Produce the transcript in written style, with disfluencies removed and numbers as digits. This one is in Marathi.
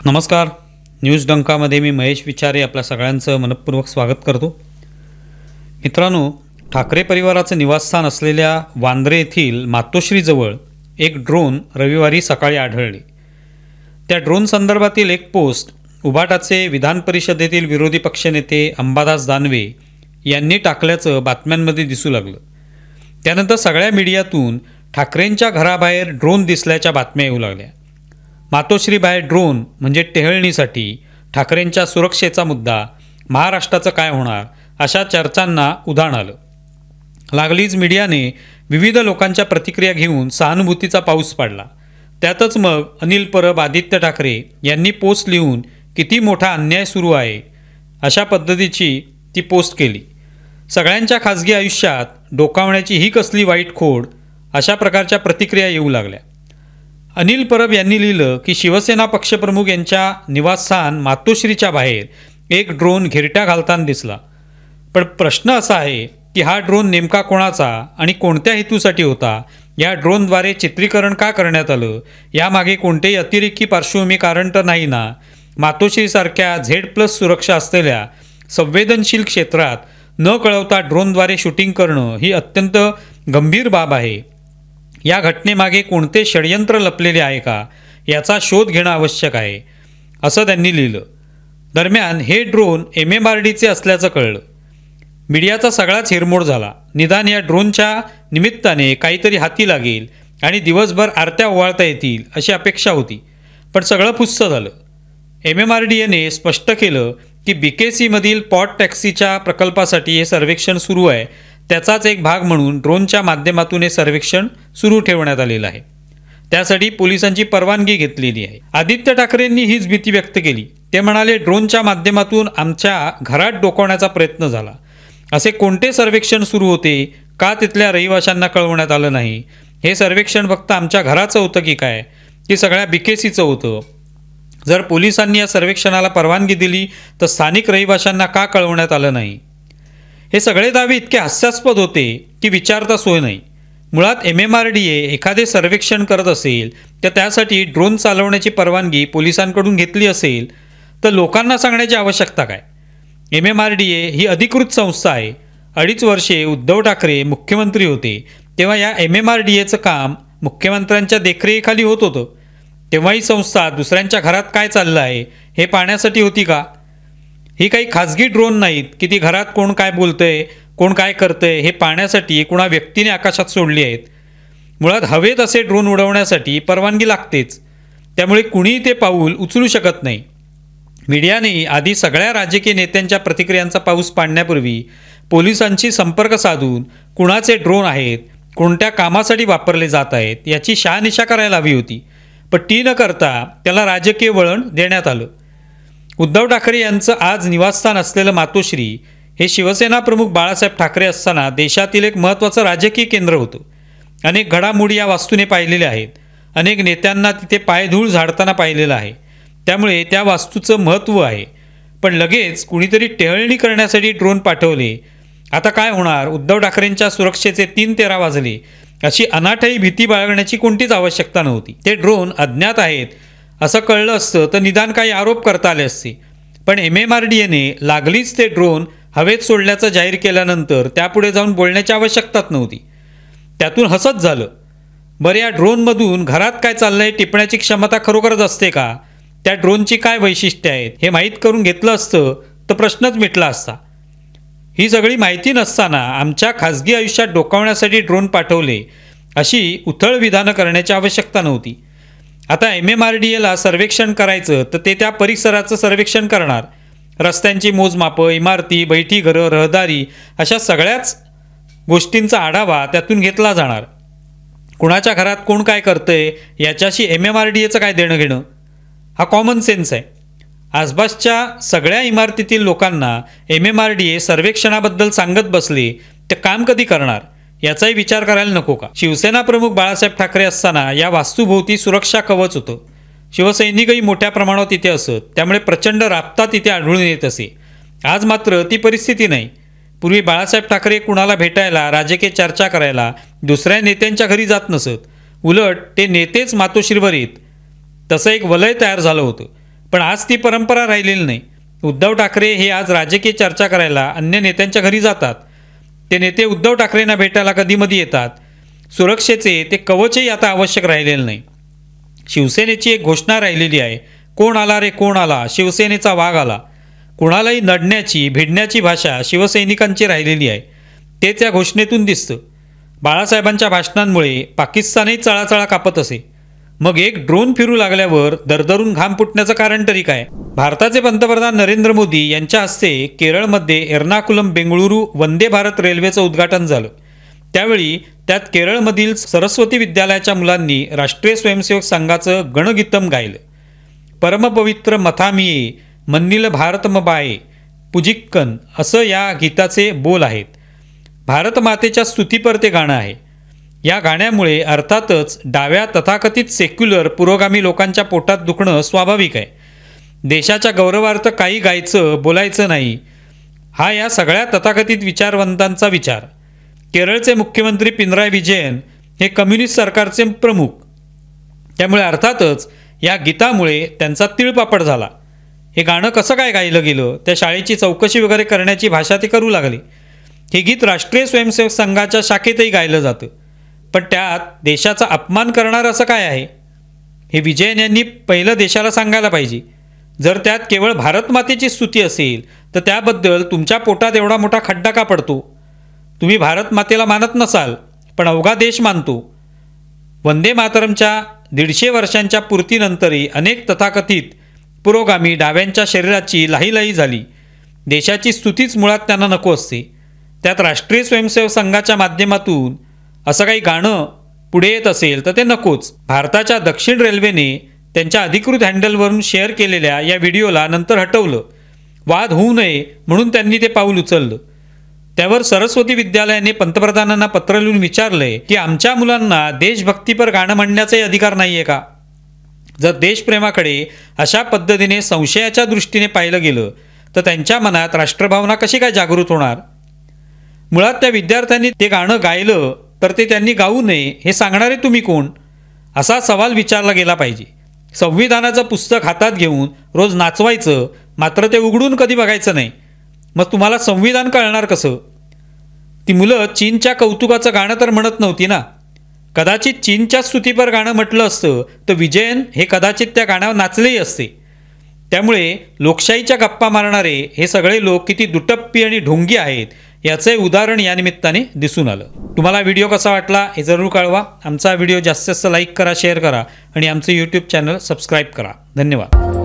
नमस्कार, न्यूज डंकामध्ये मी महेश विचारे आपल्या सगळ्यांचं मनपूर्वक स्वागत करतो। मित्रांनो, ठाकरे परिवाराचं निवासस्थान असलेल्या वांद्रे येथील मातोश्रीजवळ एक ड्रोन रविवारी सकाळी आढळले। त्या ड्रोन संदर्भातील एक पोस्ट उभाटाचे विधान परिषदेतील विरोधी पक्षनेते अंबादास दानवे यांनी टाकल्याचं बातम्यांमध्ये दिसू लागलं। त्यानंतर सगळ्या मीडियातून ठाकरेंच्या घराबाहेर ड्रोन दिसल्याच्या बातम्या येऊ लागल्या। मातोश्रीबाहेर ड्रोन म्हणजे टेहळणीसाठी ठाकरेंच्या सुरक्षेचा मुद्दा, महाराष्ट्राचं काय होणार अशा चर्चांना उधाण आलं। लागलीच मीडियाने विविध लोकांच्या प्रतिक्रिया घेऊन सहानुभूतीचा पाऊस पाडला। त्यातच मग अनिल परब, आदित्य ठाकरे यांनी पोस्ट लिहून किती मोठा अन्याय सुरू आहे अशा पद्धतीची ती पोस्ट केली। सगळ्यांच्या खाजगी आयुष्यात डोकावण्याची ही कसली वाईट खोड अशा प्रकारच्या प्रतिक्रिया येऊ लागल्या। अनिल परब यांनी लिहिलं की शिवसेना पक्षप्रमुख यांच्या निवासस्थान मातोश्रीच्या बाहेर एक ड्रोन घिरट्या घालताना दिसला। पण प्रश्न असा आहे की हा ड्रोन नेमका कोणाचा आणि कोणत्या हेतूसाठी होता, या ड्रोनद्वारे चित्रीकरण का करण्यात आलं, यामागे कोणतेही अतिरेकी पार्श्वभूमी कारण तर नाही ना। मातोश्रीसारख्या Z+ सुरक्षा असलेल्या संवेदनशील क्षेत्रात न कळवता ड्रोनद्वारे शूटिंग करणं ही अत्यंत गंभीर बाब आहे। या घटनेमागे कोणते षडयंत्र लपलेले आहे का याचा शोध घेणं आवश्यक आहे, असं त्यांनी लिहिलं। दरम्यान हे ड्रोन MMRDचे असल्याचं कळलं। मीडियाचा सगळाच हिरमोड झाला। निदान या ड्रोनच्या निमित्ताने काहीतरी हाती लागेल आणि दिवसभर आरत्या ओवाळता येतील अशी अपेक्षा होती, पण सगळं फुस्स झालं। MMRDने स्पष्ट केलं की BKCमधील पॉट टॅक्सीच्या प्रकल्पासाठी हे सर्वेक्षण सुरू आहे, त्याचाच एक भाग म्हणून ड्रोनच्या माध्यमातून हे सर्वेक्षण सुरू ठेवण्यात आलेलं आहे। त्यासाठी पोलिसांची परवानगी घेतलेली आहे। आदित्य ठाकरेंनी हीच भीती व्यक्त केली। ते म्हणाले, ड्रोनच्या माध्यमातून आमच्या घरात डोकावण्याचा प्रयत्न झाला। असे कोणते सर्वेक्षण सुरू होते, का तिथल्या रहिवाशांना कळवण्यात आलं नाही? हे सर्वेक्षण फक्त आमच्या घराचं होतं की काय, की सगळ्या BKCचं होतं? जर पोलिसांनी या सर्वेक्षणाला परवानगी दिली तर स्थानिक रहिवाशांना का कळवण्यात आलं नाही? हे सगळे दावे इतके हास्यास्पद होते की विचारता सोय नाही। मुळात MMRDA एखादे सर्वेक्षण करत असेल तर त्यासाठी ड्रोन चालवण्याची परवानगी पोलिसांकडून घेतली असेल तर लोकांना सांगण्याची आवश्यकता काय? MMRDA ही अधिकृत संस्था आहे। 2.5 वर्षे उद्धव ठाकरे मुख्यमंत्री होते तेव्हा या MMRDAचं काम मुख्यमंत्र्यांच्या देखरेखीखाली होत होतं। तेव्हा ही संस्था दुसऱ्यांच्या घरात काय चाललं आहे हे पाहण्यासाठी होती का? ही काही खाजगी ड्रोन नाहीत की ती घरात कोण काय बोलतंय, कोण काय करतंय हे पाहण्यासाठी कुणा व्यक्तीने आकाशात सोडली आहेत। मुळात हवेत असे ड्रोन उडवण्यासाठी परवानगी लागतेच, त्यामुळे कुणीही ते पाऊल उचलू शकत नाही। मीडियाने आधी सगळ्या राजकीय नेत्यांच्या प्रतिक्रियांचा पाऊस पाडण्यापूर्वी पोलिसांशी संपर्क साधून कुणाचे ड्रोन आहेत, कोणत्या कामासाठी वापरले जात आहेत याची शहानिशा करायला हवी होती, पण ती न करता त्याला राजकीय वळण देण्यात आलं। उद्धव ठाकरे यांचं आज निवासस्थान असलेलं मातोश्री हे शिवसेना प्रमुख बाळासाहेब ठाकरे असताना देशातील एक महत्त्वाचं राजकीय केंद्र होतं। अनेक घडामोडी या वास्तूने पाहिलेल्या आहेत। अनेक नेत्यांना तिथे पायधूळ झाडताना पाहिलेलं आहे, त्यामुळे त्या वास्तूचं महत्त्व आहे। पण लगेच कुणीतरी टेहळणी करण्यासाठी ड्रोन पाठवले। आता काय होणार? उद्धव ठाकरेंच्या सुरक्षेचे 3-13 वाजले अशी अनाठाई भीती बाळगण्याची कोणतीच आवश्यकता नव्हती। ते ड्रोन अज्ञात आहेत असं कळलं असतं तर निदान काही आरोप करता आले असते, पण MMRDAने लागलीच ते ड्रोन हवेत सोडल्याचं जाहीर केल्यानंतर त्यापुढे जाऊन बोलण्याची आवश्यकताच नव्हती। त्यातून हसत झालं। बरं, या ड्रोनमधून घरात काय चाललंय टिपण्याची क्षमता खरोखरच असते का? त्या ड्रोनची काय वैशिष्ट्ये आहेत हे माहीत करून घेतलं असतं तर प्रश्नच मिटला असता। ही सगळी माहिती नसताना आमच्या खाजगी आयुष्यात डोकावण्यासाठी ड्रोन पाठवले अशी उथळ विधानं करण्याची आवश्यकता नव्हती। आता MMRDAला सर्वेक्षण करायचं तर ते त्या परिसराचं सर्वेक्षण करणार। रस्त्यांची मोजमापं, इमारती, बैठी घरं, रहदारी अशा सगळ्याच गोष्टींचा आढावा त्यातून घेतला जाणार। कुणाच्या घरात कोण काय करतंय याच्याशी MMRDAचं काय देणं घेणं? हा कॉमन सेन्स आहे। आसपासच्या सगळ्या इमारतीतील लोकांना MMRDA सर्वेक्षणाबद्दल सांगत बसले तर काम कधी करणार याचाही विचार करायला नको का? शिवसेना प्रमुख बाळासाहेब ठाकरे असताना या वास्तूभोवती सुरक्षा कवच होतं। शिवसैनिकही मोठ्या प्रमाणात तिथे असत, त्यामुळे प्रचंड राबता तिथे आढळून येत असे। आज मात्र ती परिस्थिती नाही। पूर्वी बाळासाहेब ठाकरे कुणाला भेटायला, राजकीय चर्चा करायला दुसऱ्या नेत्यांच्या घरी जात नसत. उलट ते नेतेच मातोश्रीवर येत. तसं एक वलय तयार झालं होतं. पण आज ती परंपरा राहिलेली नाही. उद्धव ठाकरे हे आज राजकीय चर्चा करायला अन्य नेत्यांच्या घरी जातात. ते नेते उद्धव ठाकरेंना भेटायला कधीमधी येतात. सुरक्षेचे ते कवचही आता आवश्यक राहिलेलं नाही. शिवसेनेची एक घोषणा राहिलेली आहे, कोण आला रे कोण आला, शिवसेनेचा वाघ आला. कुणालाही नडण्याची भिडण्याची भाषा शिवसैनिकांची राहिलेली आहे. तेच या घोषणेतून दिसतं. बाळासाहेबांच्या भाषणांमुळे पाकिस्तानही चळाचळा कापत असे. मग एक ड्रोन फिरू लागल्यावर दरदरून घाम फुटण्याचं कारण तरी काय? भारताचे पंतप्रधान नरेंद्र मोदी यांच्या हस्ते केरळमध्ये एर्नाकुलम बेंगळुरू वंदे भारत रेल्वेचं उद्घाटन झालं. त्यावेळी त्यात केरळमधील सरस्वती विद्यालयाच्या मुलांनी राष्ट्रीय स्वयंसेवक संघाचं गणगीतम गायलं. परमपवित्र मथामिये मन्निल भारतमबाये पुजिक्कन असं या गीताचे बोल आहेत. भारतमातेच्या स्तुतीपर ते गाणं आहे. या गाण्यामुळे अर्थातच डाव्या तथाकथित सेक्युलर पुरोगामी लोकांच्या पोटात दुखणं स्वाभाविक आहे. देशाच्या गौरवार्थ काही गायचं बोलायचं नाही, हा या सगळ्या तथाकथित विचारवंतांचा विचार. केरळचे मुख्यमंत्री पिनराई विजयन हे कम्युनिस्ट सरकारचे प्रमुख. त्यामुळे अर्थातच या गीतामुळे त्यांचा तिळपापड झाला. हे गाणं कसं काय गायलं गेलं, त्या शाळेची चौकशी वगैरे करण्याची भाषा ते करू लागले. हे गीत राष्ट्रीय स्वयंसेवक संघाच्या शाखेतही गायलं जातं. पण त्यात देशाचा अपमान करणारं असं काय आहे? हे विजयन यांनी पहिलं देशाला सांगायला पाहिजे. जर त्यात केवळ भारतमातेची स्तुती असेल तर त्याबद्दल तुमच्या पोटात एवढा मोठा खड्डा का पडतो? तुम्ही भारतमातेला मानत नसाल, पण अवघा देश मानतो. वंदे मातरमच्या 150 वर्षांच्या पूर्तीनंतरही अनेक तथाकथित पुरोगामी डाव्यांच्या शरीराची लाहीलाही झाली. देशाची स्तुतीच मुळात त्यांना नको असते. त्यात राष्ट्रीय स्वयंसेवक संघाच्या माध्यमातून असं काही गाणं पुढे येत असेल तर ते नकोच. भारताच्या दक्षिण रेल्वेने त्यांच्या अधिकृत हँडलवरून शेअर केलेल्या या व्हिडिओला नंतर हटवलं. वाद होऊ नये म्हणून त्यांनी ते पाऊल उचललं. त्यावर सरस्वती विद्यालयाने पंतप्रधानांना पत्र लिहून विचारलंय की आमच्या मुलांना देशभक्तीपर गाणं म्हणण्याचाही अधिकार नाही आहे का? जर देशप्रेमाकडे अशा पद्धतीने संशयाच्या दृष्टीने पाहिलं गेलं तर त्यांच्या मनात राष्ट्रभावना कशी काय जागृत होणार? मुळात त्या विद्यार्थ्यांनी ते गाणं गायलं तर ते त्यांनी गाऊ नये हे सांगणारे तुम्ही कोण, असा सवाल विचारला गेला पाहिजे. संविधानाचं पुस्तक हातात घेऊन रोज नाचवायचं, मात्र ते उघडून कधी बघायचं नाही. मग तुम्हाला संविधान कळणार कसं? ती मुलं चीनच्या कौतुकाचं गाणं तर म्हणत नव्हती ना. कदाचित चीनच्या स्तुतीपर गाणं म्हटलं असतं तर विजयन हे कदाचित त्या गाण्यावर नाचलेही असते. त्यामुळे लोकशाहीच्या गप्पा मारणारे हे सगळे लोक किती दुटप्पी आणि ढोंगी आहेत याचे उदाहरण या निमित्ताने दिसून आलं. तुम्हाला व्हिडिओ कसा वाटला हे जरूर कळवा. आमचा व्हिडिओ जास्तीत जास्त लाईक करा, शेअर करा आणि आमचं यूट्यूब चॅनल सबस्क्राईब करा. धन्यवाद.